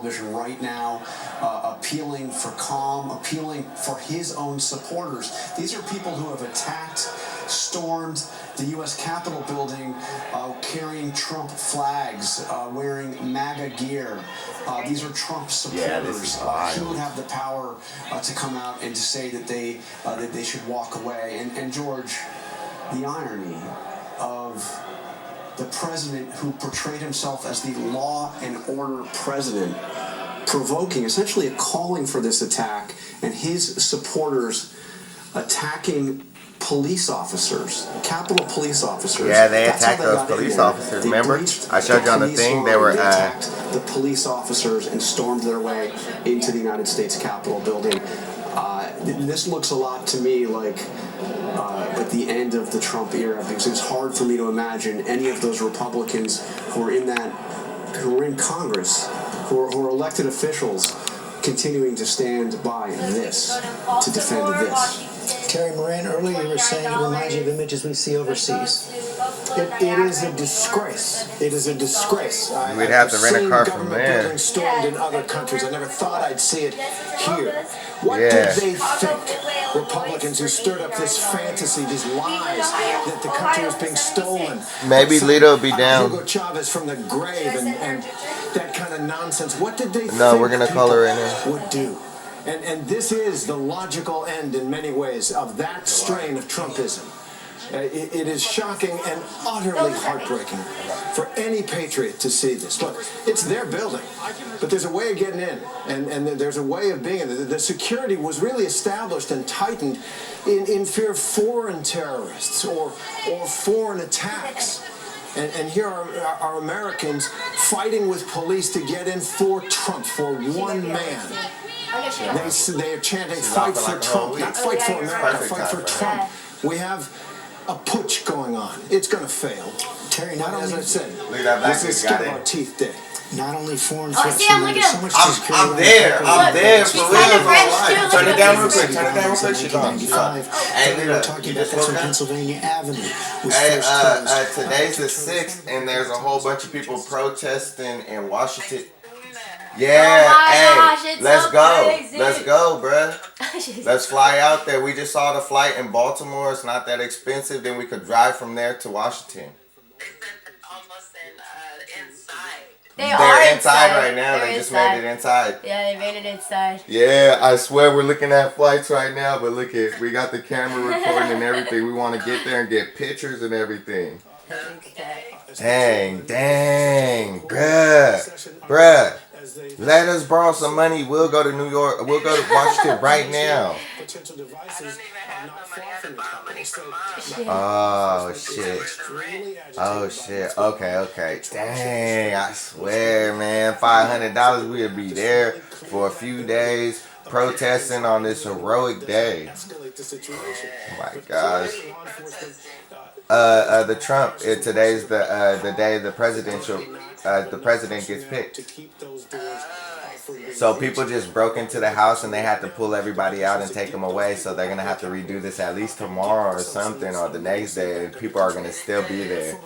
television right now, appealing for calm, appealing for his own supporters. These are people who have attacked, stormed the U.S. Capitol building, carrying Trump flags, wearing MAGA gear. These are Trump supporters. Yeah, this is wild. He would have the power to come out and to say that they should walk away. And George, the irony of the president who portrayed himself as the law and order president, provoking, essentially a calling for this attack, and his supporters attacking police officers, Capitol police officers. Yeah, they attacked those police officers. Remember? I showed you on the thing. They were attacked the police officers and stormed their way into the United States Capitol building. This looks a lot to me like at the end of the Trump era, because it's hard for me to imagine any of those Republicans who are in Congress, who are elected officials, continuing to stand by this, to defend this. Terry Moran, earlier you were saying it reminds you of images we see overseas. It is a disgrace. It is a disgrace. We'd have to rent a car from there. Buildings stormed in other countries. I never thought I'd see it here. What did they think? Republicans who stirred up this fantasy, these lies that the country was being stolen. Maybe Lito will be down. Hugo Chavez from the grave and that kind of nonsense. What did they think? No, we're gonna call her right now. Would do. And this is the logical end in many ways of that strain of Trumpism. It is shocking and utterly heartbreaking for any patriot to see this. Look, it's their building, but there's a way of getting in, and there's a way of being in. The security was really established and tightened in fear of foreign terrorists or foreign attacks. And here are Americans fighting with police to get in for Trump, for one man. They are chanting, fight for Trump, not fight for America, fight for Trump. We have a putsch going on. It's going to fail. Terry, not as I said, this is skin of our teeth day. Not only foreign threats, so much I'm there for real. Turn it down real quick. She's on. Hey, we were talking about that's on Pennsylvania Avenue. Hey, today's the 6th, and there's a whole bunch of people protesting in Washington. Yeah, hey, let's go, bruh. Let's fly out there. We just saw the flight in Baltimore. It's not that expensive. Then we could drive from there to Washington. They're inside right now. They just made it inside. Yeah, they made it inside. Yeah, I swear we're looking at flights right now, but look at, we got the camera recording and everything. We want to get there and get pictures and everything. Dang, bruh. Let us borrow some money. We'll go to New York. We'll go to Washington right now. Oh shit. Okay. Dang, I swear, man. $500, we'll be there for a few days protesting on this heroic day. Oh my gosh. The Trump. Today's the day the president gets picked. So people just broke into the house and they had to pull everybody out and take them away. So they're gonna have to redo this at least tomorrow or something, or the next day. And people are gonna still be there.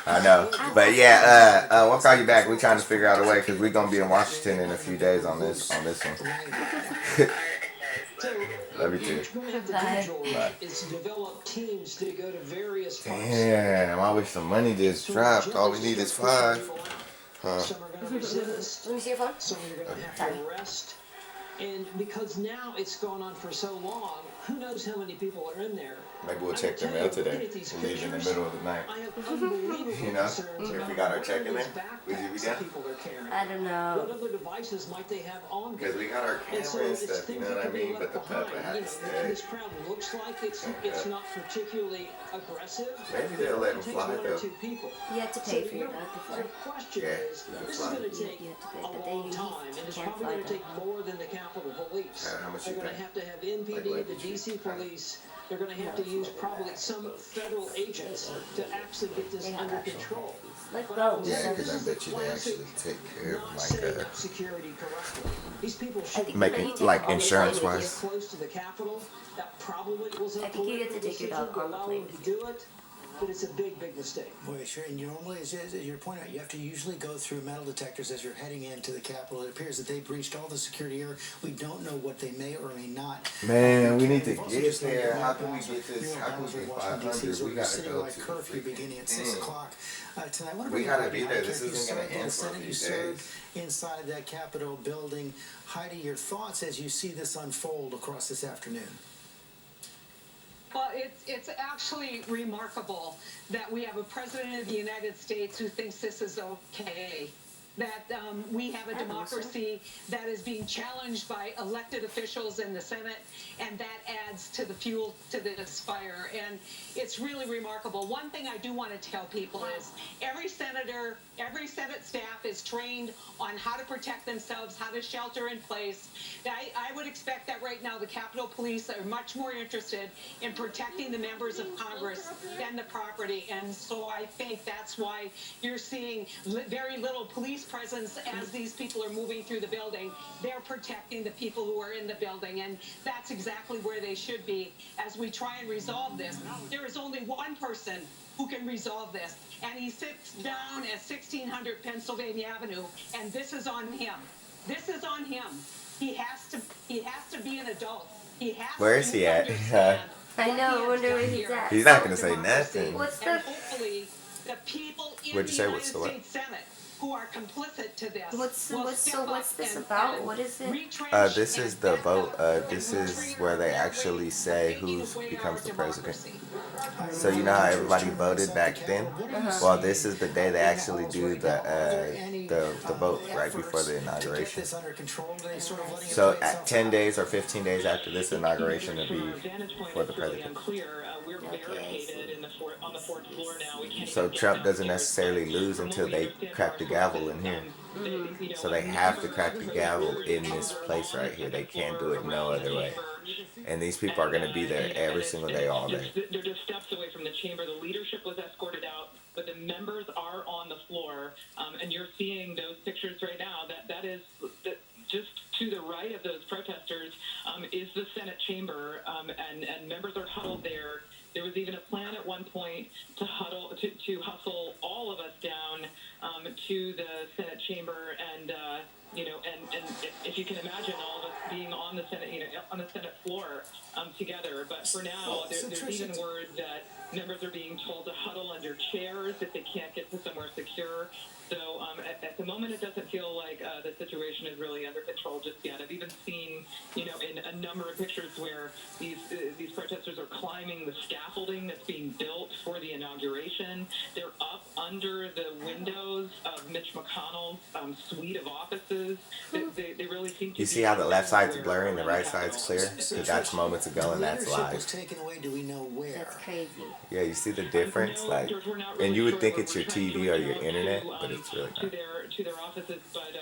I know, but yeah, we'll call you back. We're trying to figure out a way because we're gonna be in Washington in a few days on this one. Love you too. Bye. Damn, I wish some money just dropped. All we need is 5. Huh. Let me see your phone. Some are going to have to arrest. And because now it's gone on for so long, who knows how many people are in there? Maybe we'll check their mail today. We'll leave in the middle of the night. You know, if we got our check in there, we got. I don't know. What other devices might they have on? Because we got our camera and stuff, you know what I mean? But the puppet has to stay. This crowd looks like it's not particularly aggressive. Maybe they'll let them fly though. You have to pay for your dog to fly. The question is, this is going to take a long time, and it's probably going to take more than the Capitol Police. They're going to have NPD, the DC Police. They're going to have to use probably some federal agents to actually get this under control. Let's go. Yeah, because I bet you they actually take care of like security correctly. These people should making like insurance wise. Close to the Capitol. That probably was I think you get to take your dog on the plane. To do it. but it's a big, big mistake. Boy, sure. And normally, as you're pointing out, you have to usually go through metal detectors as you're heading into the Capitol. It appears that they breached all the security here. We don't know what they may or may not. Man, we need to get there. How can we get this? How can we get 500? We gotta go to curfew beginning at 6 o'clock tonight. We gotta be there. This isn't gonna end for a few you served inside that Capitol building. Heidi, your thoughts as you see this unfold across this afternoon? Well, it's actually remarkable that we have a president of the United States who thinks this is okay. That we have a democracy that is being challenged by elected officials in the Senate, and that adds to the fuel to this fire. And it's really remarkable. One thing I do want to tell people is every senator, every Senate staff is trained on how to protect themselves, how to shelter in place. I would expect that right now the Capitol Police are much more interested in protecting the members of Congress than the property. And so I think that's why you're seeing very little police presence as these people are moving through the building. They're protecting the people who are in the building, and that's exactly where they should be as we try and resolve this. There is only one person who can resolve this, and he sits down at 1600 Pennsylvania Avenue, and this is on him. This is on him. He has to be an adult. He has Where is he at? I know, I wonder where he's at. He's not gonna say nothing. What's And the... hopefully the people in What'd you the say? United What's the what? States Senate who are complicit to this. What's this about? What is it? This is the vote. This is where they actually say who becomes the president. So you know how everybody voted back then? Well, this is the day they actually do the vote right before the inauguration. So at 10 days or 15 days after this inauguration, it'll be for the president. So Trump doesn't necessarily lose until they crack the gavel in here. So they have to crack the gavel in this place right here. They can't do it no other way. And these people are going to be there every single day, all day. They're just steps away from the chamber. The leadership was escorted out, but the members are on the floor. And you're seeing those pictures right now. That is just to the right of those protesters is the Senate chamber, and members are huddled there. There was even a plan at one point to hustle all of us down to the Senate chamber, and if you can imagine all of us being on the Senate, on the Senate floor together. But for now, there's even word that members are being told to huddle under chairs if they can't get to somewhere secure. So at the moment, it doesn't feel like the situation is really under control just yet. I've even seen, in a number of pictures where these protesters are climbing the scaffolding that's being built for the inauguration. They're up under the windows of Mitch McConnell's suite of offices. They really seem to. You see how the left side's blurry and the right side's clear? Because that's moments ago and that's live. Was taken away. Do we know where? That's crazy. Yeah, you see the difference? Like, and you would think it's your TV or your internet, but it's really not. To their offices, but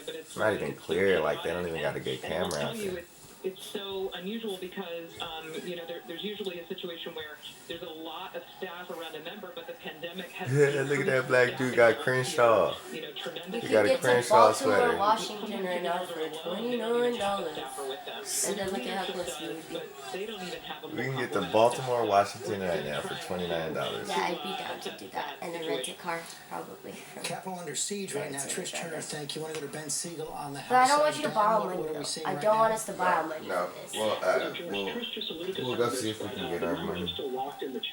but it's not even clear. Like, they don't even got a good camera out there. It's so unusual because there's usually a situation where there's a lot of staff around a member, but the pandemic has. Look at that black dude got Crenshaw. Tremendous. He got a Crenshaw sweater. Washington right now for $29. And then look at how close you would be. We can get to Baltimore, Washington right now for $29. Yeah, I'd be down to do that. And then rent a car, probably. Capitol under siege right now. Trish Turner, thank you. Want to go to Ben Siegel on the House? But I don't want you to borrow money, though. I don't want us to borrow money. No, well, we'll go see if we can get our money.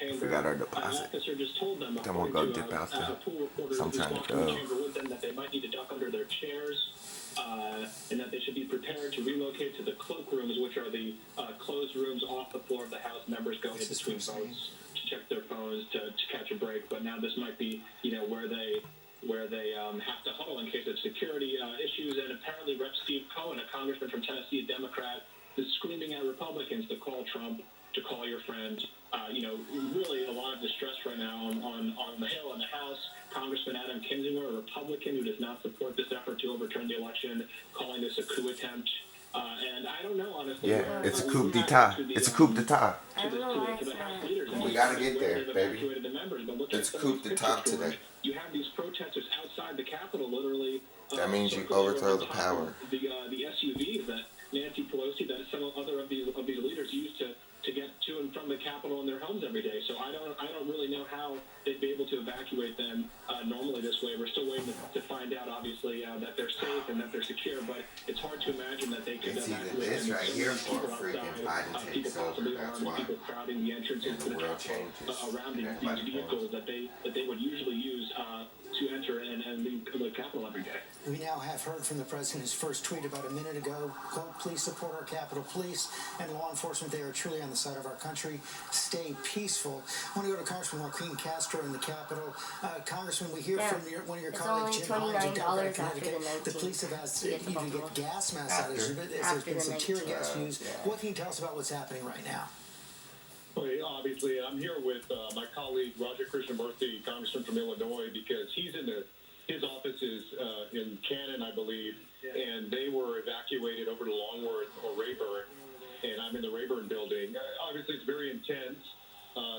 If we got our deposit, then we'll go dip out there. So I'm trying to go. That they might need to duck under their chairs, and that they should be prepared to relocate to the cloakrooms, which are the closed rooms off the floor of the House. Members go in between votes to check their phones to catch a break. But now this might be, where they have to huddle in case of security issues. And apparently, Rep. Steve Cohen, a congressman from Tennessee, a Democrat, is screaming at Republicans to call Trump, to call your friend. Really a lot of distress right now on the Hill and the House. Congressman Adam Kinzinger, a Republican who does not support this effort to overturn the election, calling this a coup attempt. And I don't know, honestly. Yeah, it's a coup d'etat. It's a coup d'etat. We gotta get there, baby. It's coup d'etat today. You have these protesters outside the Capitol, literally. That means you overthrow the power. The SUVs that Nancy Pelosi, that some other of these leaders used to get to and from the Capitol. Capitol in their homes every day. So I don't really know how they'd be able to evacuate them normally this way. We're still waiting to find out, obviously, that they're safe and that they're secure. But it's hard to imagine that they could evacuate this them. right here for freaking Biden People takes over. possibly That's armed, why. people crowding the entrance into the world Capitol changes. around these vehicles that they would usually use to enter and leave the Capitol every day. We now have heard from the president's first tweet about a minute ago. Quote, please support our Capitol Police and law enforcement. They are truly on the side of our country. Stay peaceful. I want to go to Congressman Joaquin Castro in the Capitol. Congressman, we hear from one of your colleagues, Jim Hines, in Democratic Connecticut. The police have asked you to get gas masks out. There's been some tear gas used. What can you tell us about what's happening right now? Well, obviously, I'm here with my colleague Roger Krishnamurthy, Congressman from Illinois, because he's in his office is in Cannon, I believe, and they were evacuated over to Longworth or Rayburn, and I'm in the Rayburn building. Obviously, it's very intense.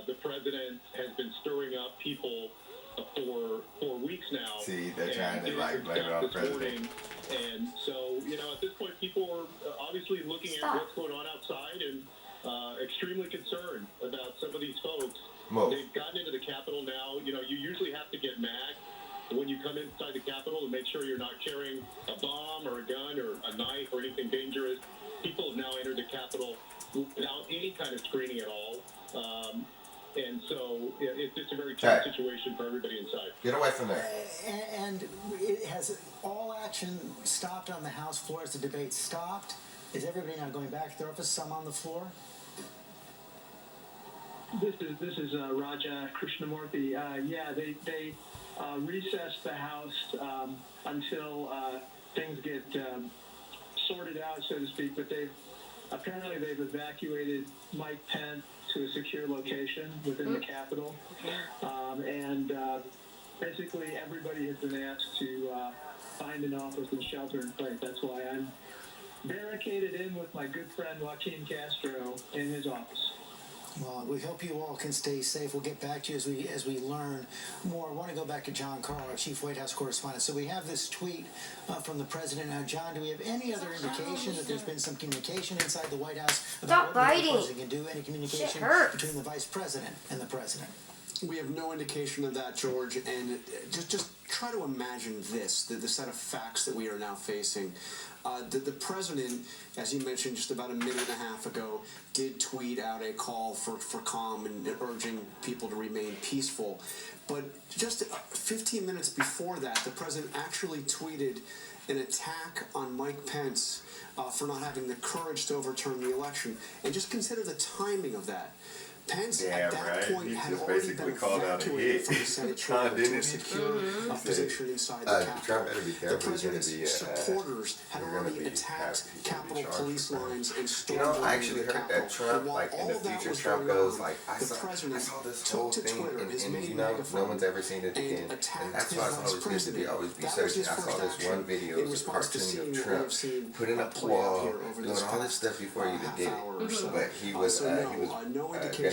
The president has been stirring up people for weeks now. See, they're trying to blame it on the president. And so, at this point, people are obviously looking at what's going on outside and extremely concerned about some of these folks. They've gotten into the Capitol now. You usually have to get MAG when you come inside the Capitol to make sure you're not carrying a bomb or a gun or a knife or anything dangerous. People have now entered the Capitol without any kind of screening at all. And so it's just a very tough situation for everybody inside. Get away from there. And it has all action stopped on the House floor? Has the debate stopped? Is everybody now going back to their office, some on the floor? This is Raja Krishnamurthy. They recessed the House until things get sorted out, so to speak. But they've evacuated Mike Pence to a secure location within the Capitol, and basically everybody has been asked to find an office and shelter in place. That's why I'm barricaded in with my good friend Joaquin Castro in his office. Well, we hope you all can stay safe. We'll get back to you as we learn more. I want to go back to John Carl, our chief White House correspondent. So we have this tweet from the president. Now, John, do we have any other indication that there's been some communication inside the White House about what the president can do? Any communication between the vice president and the president? We have no indication of that, George. And just try to imagine this, the set of facts that we are now facing. The president, as you mentioned just about a minute and a half ago, did tweet out a call for calm and urging people to remain peaceful. But just 15 minutes before that, the president actually tweeted an attack on Mike Pence for not having the courage to overturn the election. And just consider the timing of that. Pence at that point had already been evacuated from the Senate chamber to a secure position inside the Capitol. The president's supporters had already attacked Capitol police lines and stormed I actually heard that Trump, like in the future, Trump goes like, I saw this whole thing, and no one's ever seen it again. And that's why it's always good to always be searching. I saw this one video, it was a cartoon of Trump putting up a wall, doing all this stuff before he even did it. But he was going to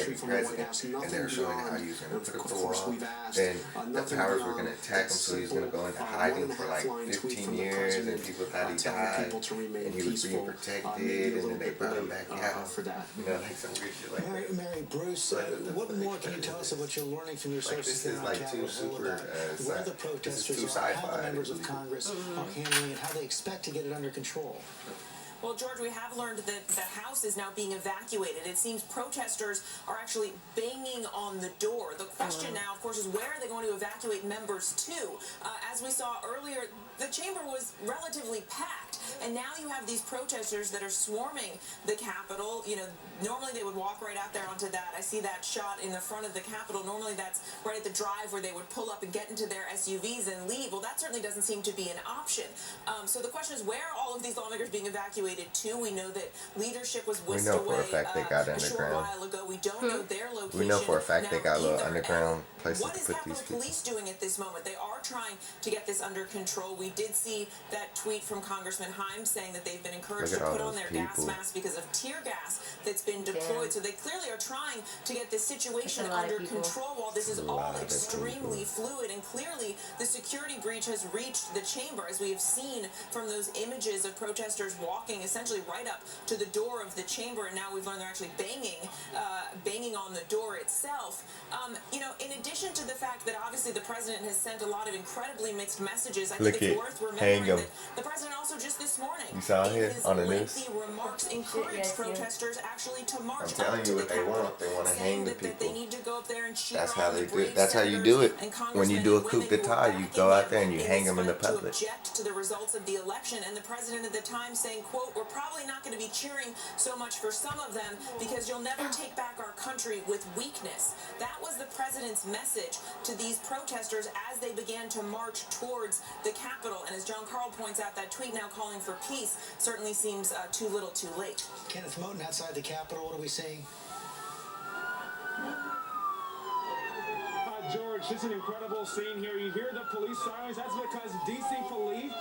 be president, and they were showing how he was going to put up the wall. Then the powers were going to attack him, so he was going to go into hiding for like 15 years, and people thought he died, and he was being protected, and then they brought him back out. Like some weird shit like that. Mary Bruce, what more can you tell us of what you're learning from your sources there on Capitol Hill about where the protesters are, how the members of Congress are handling it, how they expect to get it under control? Well, George, we have learned that the House is now being evacuated. It seems protesters are actually banging on the door. The question now, of course, is where are they going to evacuate members to? As we saw earlier, the chamber was relatively packed, and now you have these protesters that are swarming the Capitol. Normally they would walk right out there onto that. I see that shot in the front of the Capitol. Normally that's right at the drive where they would pull up and get into their SUVs and leave. Well, that certainly doesn't seem to be an option. So the question is, where are all of these lawmakers being evacuated to? We know that leadership was whisked away. We know for a fact they got a short underground. while ago. We don't know their location. We know for a fact they got little underground places What to is put Capitol these people. Police doing at this moment? They are trying to get this under control. We did see that tweet from Congressman Himes saying that they've been encouraged to put on their gas masks because of tear gas that's been deployed. So they clearly are trying to get this situation under control while this is all extremely fluid. And clearly the security breach has reached the chamber, as we have seen from those images of protesters walking essentially right up to the door of the chamber, and now we've learned they're actually banging on the door itself. You know, in addition to the fact that obviously the president has sent a lot of incredibly mixed messages, I think it's worth remembering that the president also just this morning, you saw it here on the news. lengthy remarks encouraged protesters actually to march. I'm telling you what they want. They want to hang the people. They need to go up there and cheer. That's how they do it. That's how you do it. When you do a coup d'etat, you go out there and you hang them in the public. To object to the results of the election, and the president at the time saying, quote, "We're probably not going to be cheering so much for some of them because you'll never take back our country with weakness." That was the president's message to these protesters as they began to march towards the Capitol. And as John Carl points out, that tweet now calling for peace certainly seems too little too late. Kenneth Moten outside the Capitol, what are we seeing? George, this is an incredible scene here. You hear the police sirens. That's because DC police,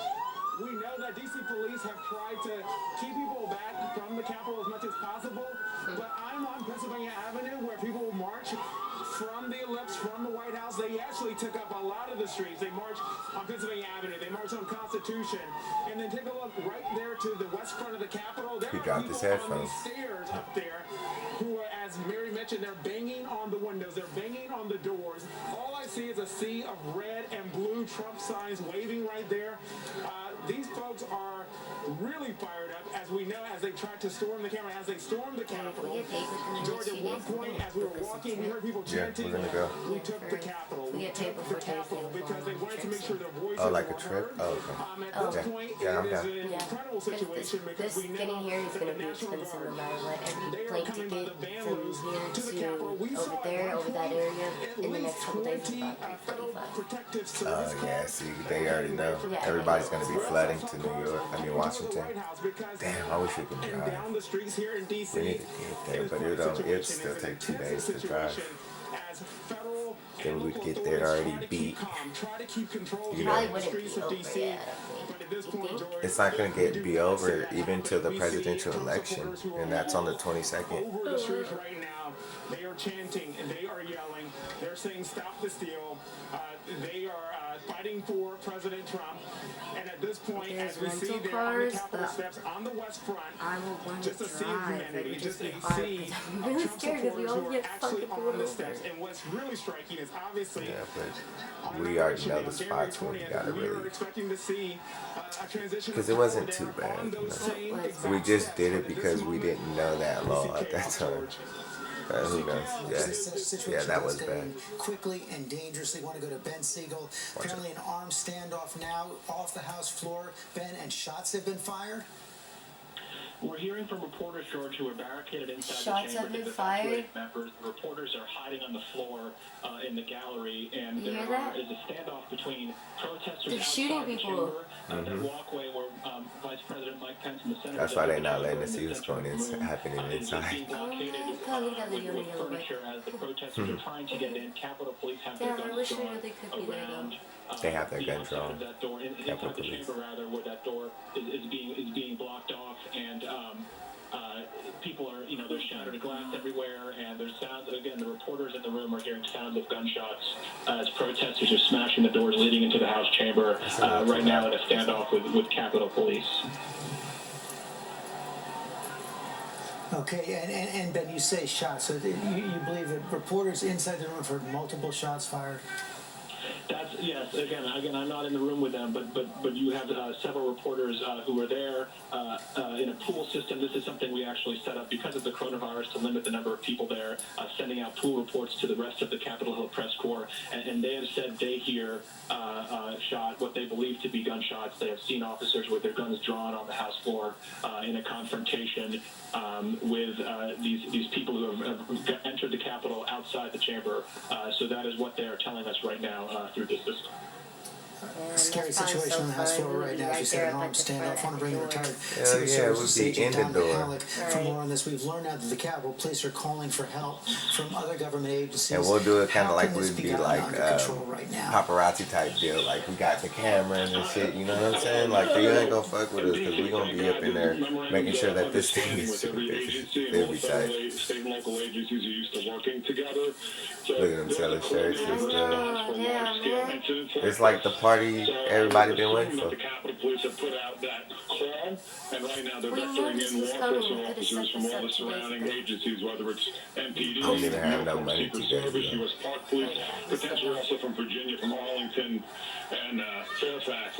we know that DC police have tried to keep people back from the Capitol as much as possible. But I'm on Pennsylvania Avenue where people will march from the ellipse, from the White House. They actually took up a lot of the streets. They marched on Pennsylvania Avenue. They marched on Constitution. And then take a look right there to the west front of the Capitol. There He are dropped people his headphones. on these stairs up there who are, as Mary mentioned, they're banging on the windows. They're banging on the doors. All I see is a sea of red and blue Trump signs waving right there. These folks are really fired up, as we know, as they tried to storm the Capitol, as they stormed the Capitol. George, at one point, as we were walking, we heard people chanting, "We took the Capitol. We took the Capitol," because they wanted to make sure their voices were heard. At this point, it is an incredible situation because we know that the National Guard, they are coming by the bellows to the Capitol. We saw over that area at least 20 federal protective service Oh yeah, see, they already know. Everybody's gonna be flooding to New York. I mean Washington. Damn, I wish we could drive. down the streets here in DC. We need to get there, but it'll still take 2 days to drive. Then we would get there already beat. You know, it's not gonna be over even till the presidential election, and that's on the 22nd. Over the streets right now, they are chanting and they are yelling. They're saying "Stop the steal." They are fighting for President Trump. And at this point, as we see there on the Capitol steps on the west front, just a sea of humanity, just a sea of Trump supporters who are actually on the steps. And what's really striking is obviously, but we already know the spots where we gotta really, because it wasn't too bad. You know? We just did it because we didn't know that law at that time. Who knows? Yeah, that was bad. Quickly and dangerously. Want to go to Ben Siegel. Apparently an armed standoff now off the House floor. Ben, and shots have been fired. We're hearing from reporters, George, who are barricaded inside Shots the chamber. have been They've fired. evacuated members. The reporters are hiding on the floor in the gallery, and You there hear that? is a standoff between protesters They're outside shooting the people. chamber. That walkway where Vice President Mike Pence and the Senate. That's why they're not letting us see what's going happening inside. Furniture as the protesters are trying to get in. Capitol Police have their guns drawn around. They have their guns drawn. That door, inside the chamber, rather, where that door is being blocked off, and people are, there's shattered glass everywhere, and there's sounds. Again, the reporters in the room are hearing sounds of gunshots as protesters are smashing the doors leading into the House chamber right now in a standoff with Capitol Police. Okay, and Ben, you say shots. So you believe that reporters inside the room have heard multiple shots fired? Yes. Again, I'm not in the room with them, but you have several reporters who were there in a pool system. This is something we actually set up because of the coronavirus to limit the number of people there, sending out pool reports to the rest of the Capitol Hill press corps, and they have said they hear shot what they believe to be gunshots. They have seen officers with their guns drawn on the House floor in a confrontation with these people who have entered the Capitol outside the chamber. So that is what they are telling us right now through this system. Scary situation on the House floor right now. As you said, an armed standoff. I want to bring the retired Yeah, Secret it Service would be Agent in the Dominic door. Halleck for more on this. We've learned now that the Capitol Police are calling for help from other government agencies. And we'll do it kind of like this we'd be be gotten like under control right now? paparazzi type deal. Like we got the cameras and shit. You know what I'm saying? Like you ain't gonna fuck with us because we gonna be up in there making sure that this thing is super every side. State and local agencies are used to working together. Look at them selling shirts and stuff. It's like the party everybody been waiting for. The Capitol Police have put out that call time. And right now they're vectoring in law enforcement officers from all the surrounding agencies, whether it's MPD, Don't even have no money Secret today, Service, yeah. U.S. Park Police, potentially also from Virginia, from Arlington and Fairfax.